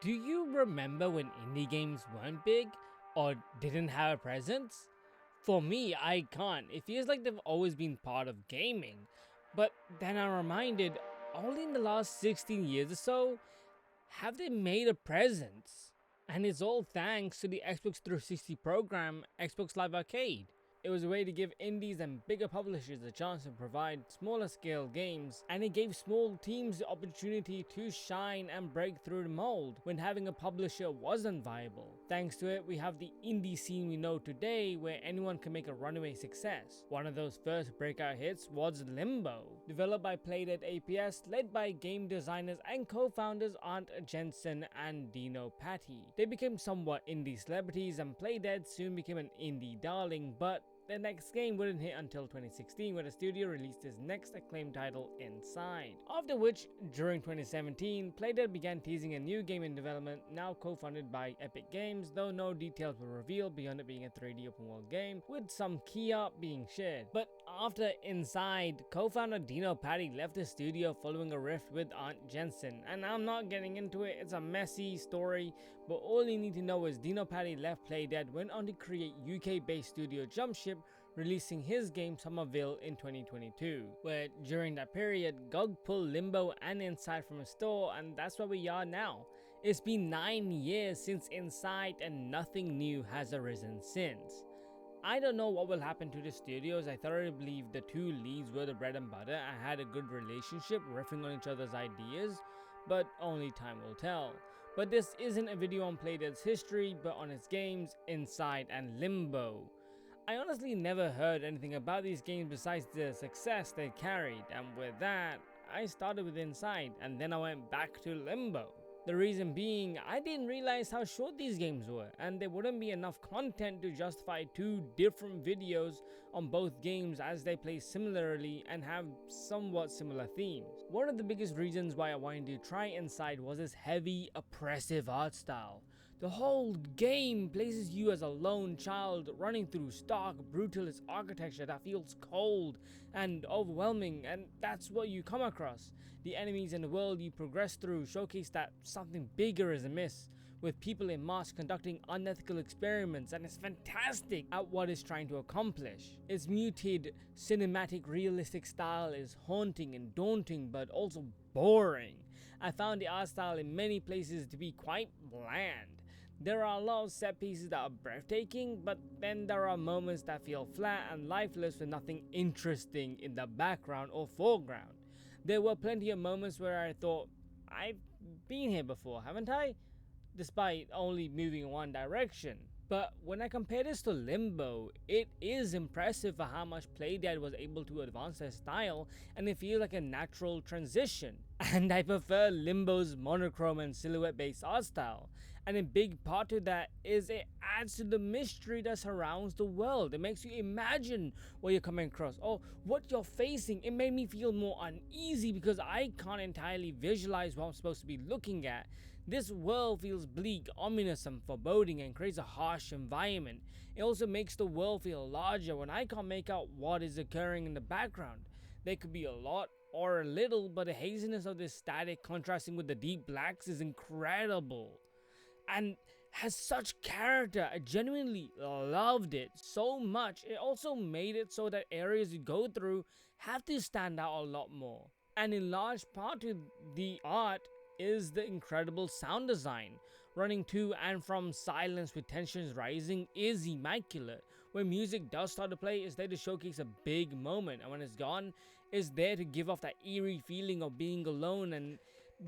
Do you remember when indie games weren't big or didn't have a presence? For me, I can't. It feels like they've always been part of gaming. But then I'm reminded, only in the last 16 years or so have they made a presence. And it's all thanks to the Xbox 360 program, Xbox Live Arcade. It was a way to give indies and bigger publishers a chance to provide smaller scale games, and it gave small teams the opportunity to shine and break through the mold when having a publisher wasn't viable. Thanks to it, we have the indie scene we know today where anyone can make a runaway success. One of those first breakout hits was Limbo, developed by Playdead APS, led by game designers and co-founders Ant Jensen and Dino Patti. They became somewhat indie celebrities, and Playdead soon became an indie darling, but their next game wouldn't hit until 2016, where the studio released its next acclaimed title, Inside. After which, during 2017, Playdead began teasing a new game in development, now co-funded by Epic Games, though no details were revealed beyond it being a 3D open world game, with some key art being shared. But after Inside, co-founder Dino Patti left the studio following a rift with Ant Jensen, and I'm not getting into it, it's a messy story, but all you need to know is Dino Patti left Playdead, went on to create UK-based studio Jumpship, releasing his game Somerville in 2022, where during that period, GOG pulled Limbo and Inside from a store, and that's where we are now. It's been 9 years since Inside and nothing new has arisen since. I don't know what will happen to the studios. I thoroughly believe the two leads were the bread and butter and had a good relationship, riffing on each other's ideas, but only time will tell. But this isn't a video on Playdead's history, but on its games, Inside and Limbo. I honestly never heard anything about these games besides the success they carried, and with that, I started with Inside, and then I went back to Limbo. The reason being, I didn't realize how short these games were, and there wouldn't be enough content to justify two different videos on both games as they play similarly and have somewhat similar themes. One of the biggest reasons why I wanted to try Inside was its heavy, oppressive art style. The whole game places you as a lone child running through stark, brutalist architecture that feels cold and overwhelming, and that's what you come across. The enemies in the world you progress through showcase that something bigger is amiss, with people in masks conducting unethical experiments, and it's fantastic at what it's trying to accomplish. Its muted, cinematic, realistic style is haunting and daunting, but also boring. I found the art style in many places to be quite bland. There are a lot of set pieces that are breathtaking, but then there are moments that feel flat and lifeless with nothing interesting in the background or foreground. There were plenty of moments where I thought, I've been here before, haven't I? Despite only moving in one direction. But when I compare this to Limbo, it is impressive for how much Playdead was able to advance their style, and it feels like a natural transition. And I prefer Limbo's monochrome and silhouette based art style, and a big part of that is it adds to the mystery that surrounds the world. It makes you imagine what you're coming across or what you're facing. It made me feel more uneasy because I can't entirely visualize what I'm supposed to be looking at. This world feels bleak, ominous, and foreboding, and creates a harsh environment. It also makes the world feel larger when I can't make out what is occurring in the background. There could be a lot or a little, but the haziness of this static contrasting with the deep blacks is incredible and has such character. I genuinely loved it so much. It also made it so that areas you go through have to stand out a lot more, and in large part to the art is the incredible sound design. Running to and from silence with tensions rising is immaculate. When music does start to play, it's there to showcase a big moment, and when it's gone, it's there to give off that eerie feeling of being alone and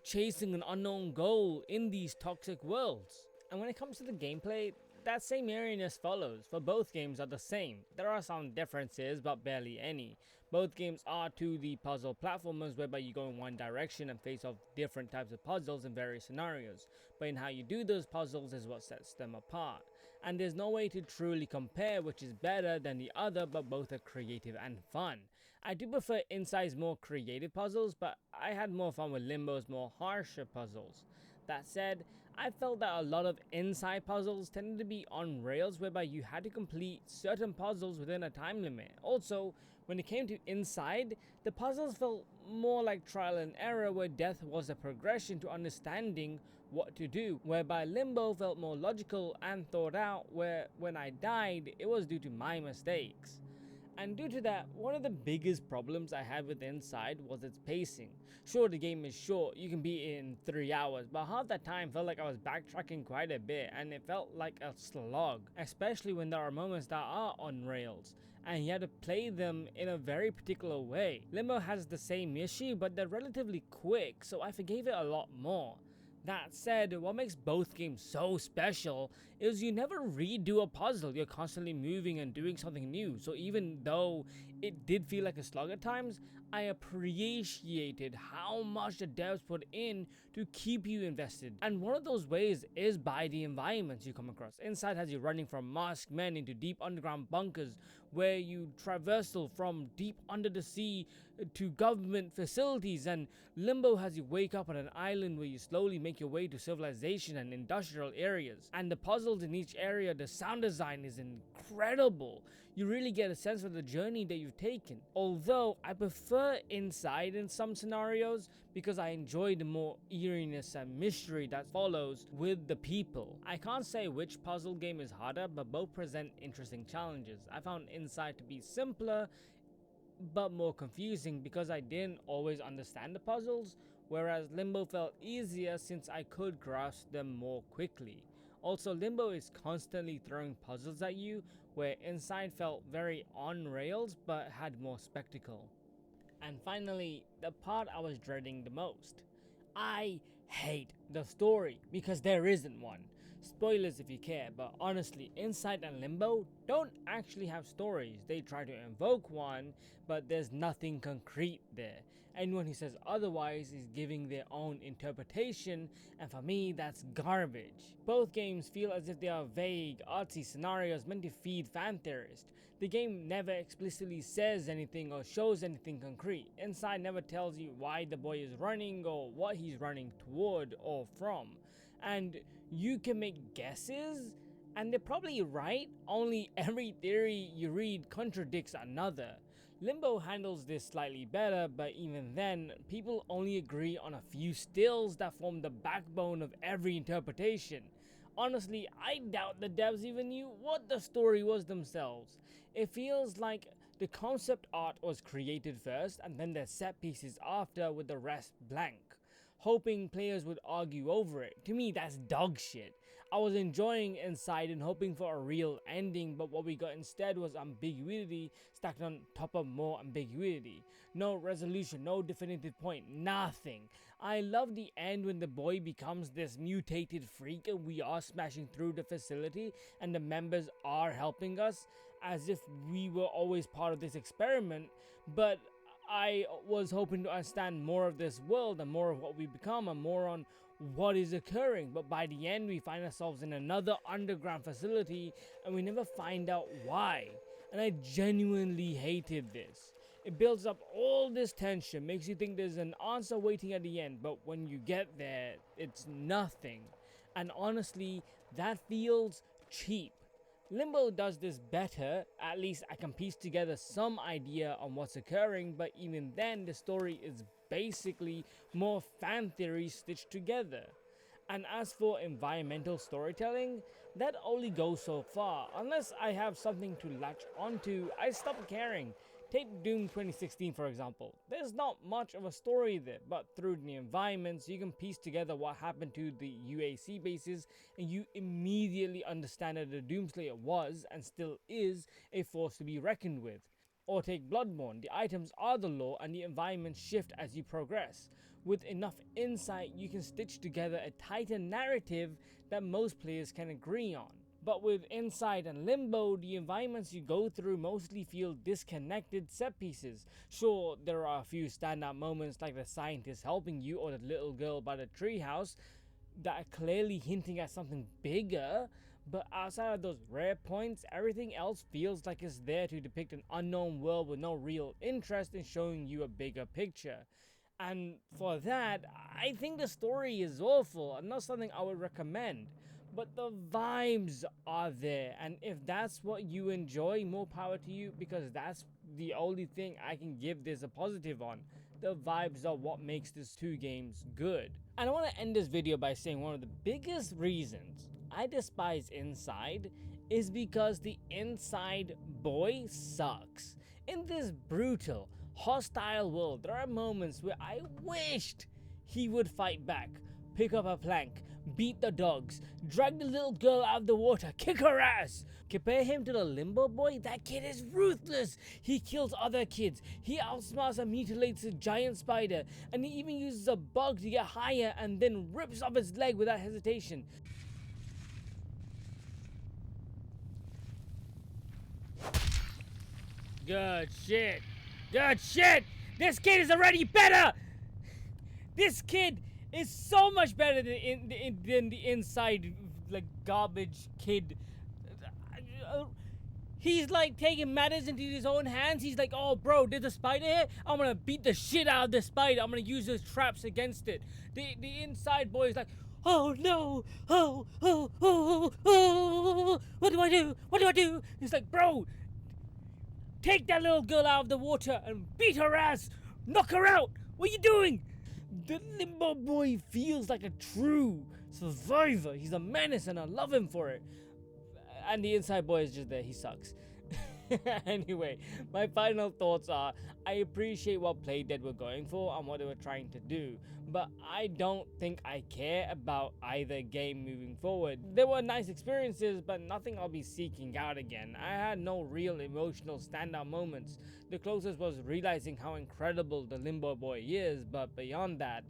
chasing an unknown goal in these toxic worlds. And when it comes to the gameplay, that same eeriness follows, for both games are the same. There are some differences, but barely any. Both games are 2D puzzle platformers whereby you go in one direction and face off different types of puzzles in various scenarios, but in how you do those puzzles is what sets them apart. And there's no way to truly compare which is better than the other, but both are creative and fun. I do prefer Inside's more creative puzzles, but I had more fun with Limbo's more harsher puzzles. That said, I felt that a lot of Inside puzzles tended to be on rails whereby you had to complete certain puzzles within a time limit. Also, when it came to Inside, the puzzles felt more like trial and error, where death was a progression to understanding what to do, whereby Limbo felt more logical and thought out, where when I died, it was due to my mistakes. And due to that, one of the biggest problems I had with Inside was its pacing. Sure, the game is short, you can beat it in 3 hours, but half that time felt like I was backtracking quite a bit and it felt like a slog, especially when there are moments that are on rails and you have to play them in a very particular way. Limbo has the same issue, but they're relatively quick, so I forgave it a lot more. That said, what makes both games so special is you never redo a puzzle, you're constantly moving and doing something new. So even though it did feel like a slog at times, I appreciated how much the devs put in to keep you invested. And one of those ways is by the environments you come across. Inside has you running from masked men into deep underground bunkers where you traversal from deep under the sea to government facilities, and Limbo has you wake up on an island where you slowly make your way to civilization and industrial areas. And the puzzles in each area, the sound design is incredible. You really get a sense of the journey that you've taken. Although I prefer Inside in some scenarios because I enjoy the more eeriness and mystery that follows with the people. I can't say which puzzle game is harder, but both present interesting challenges. I found Inside to be simpler but more confusing because I didn't always understand the puzzles, whereas Limbo felt easier since I could grasp them more quickly. Also, Limbo is constantly throwing puzzles at you, where Inside felt very on rails but had more spectacle. And finally, the part I was dreading the most. I hate the story because there isn't one. Spoilers if you care, but honestly, Inside and Limbo don't actually have stories. They try to invoke one, but there's nothing concrete there. Anyone who says otherwise is giving their own interpretation, and for me, that's garbage. Both games feel as if they are vague, artsy scenarios meant to feed fan theorists. The game never explicitly says anything or shows anything concrete. Inside never tells you why the boy is running or what he's running toward or from. And you can make guesses, and they're probably right, only every theory you read contradicts another. Limbo handles this slightly better, but even then, people only agree on a few stills that form the backbone of every interpretation. Honestly, I doubt the devs even knew what the story was themselves. It feels like the concept art was created first and then the set pieces after, with the rest blank, hoping players would argue over it. To me, that's dog shit. I was enjoying Inside and hoping for a real ending, but what we got instead was ambiguity stacked on top of more ambiguity. No resolution, no definitive point, nothing. I love the end when the boy becomes this mutated freak and we are smashing through the facility and the members are helping us as if we were always part of this experiment, but I was hoping to understand more of this world and more of what we become and more on what is occurring. But by the end, we find ourselves in another underground facility and we never find out why. And I genuinely hated this. It builds up all this tension, makes you think there's an answer waiting at the end, but when you get there, it's nothing. And honestly, that feels cheap. Limbo does this better. At least I can piece together some idea on what's occurring, but even then the story is basically more fan theories stitched together. And as for environmental storytelling, that only goes so far. Unless I have something to latch onto, I stop caring. Take Doom 2016 for example. There's not much of a story there, but through the environments you can piece together what happened to the UAC bases and you immediately understand that the Doomslayer was and still is a force to be reckoned with. Or take Bloodborne, the items are the lore and the environments shift as you progress. With enough insight you can stitch together a tighter narrative that most players can agree on. But with Inside and Limbo, the environments you go through mostly feel disconnected set pieces. Sure, there are a few standout moments like the scientist helping you or the little girl by the treehouse that are clearly hinting at something bigger, but outside of those rare points, everything else feels like it's there to depict an unknown world with no real interest in showing you a bigger picture. And for that, I think the story is awful and not something I would recommend. But the vibes are there, and if that's what you enjoy, more power to you, because that's the only thing I can give this a positive on. the vibes are what makes these two games good. And I want to end this video by saying one of the biggest reasons I despise Inside is because the Inside boy sucks. In this brutal, hostile world, there are moments where I wished he would fight back, pick up a plank, beat the dogs, drag the little girl out of the water, kick her ass. Compare him to the Limbo boy, that kid is ruthless. He kills other kids, he outsmarts and mutilates a giant spider, and he even uses a bug to get higher and then rips off its leg without hesitation. Good shit. Good shit. This kid is already better. This kid is so much better than the Inside, like, garbage kid. He's like taking matters into his own hands. He's like, oh bro, there's a spider here. I'm gonna beat the shit out of this spider. I'm gonna use those traps against it. The Inside boy is like, oh no, oh, what do I do? What do I do? He's like, bro, take that little girl out of the water and beat her ass. Knock her out. What are you doing? The Limbo boy feels like a true survivor. He's a menace and I love him for it. And the Inside boy is just there. He sucks. Anyway, my final thoughts are, I appreciate what Playdead were going for and what they were trying to do, but I don't think I care about either game moving forward. There were nice experiences, but nothing I'll be seeking out again. I had no real emotional standout moments. The closest was realizing how incredible the Limbo boy is, but beyond that,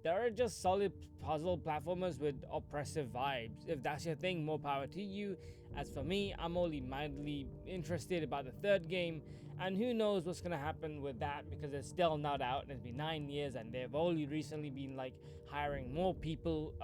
there are just solid puzzle platformers with oppressive vibes. If that's your thing, more power to you. As for me, I'm only mildly interested about the third game, and who knows what's gonna happen with that because it's still not out and it's been 9 years and they've only recently been like hiring more people.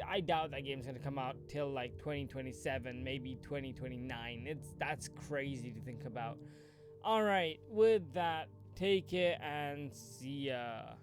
I doubt that game's gonna come out till like 2027, maybe 2029. That's crazy to think about. Alright, with that, take care and see ya.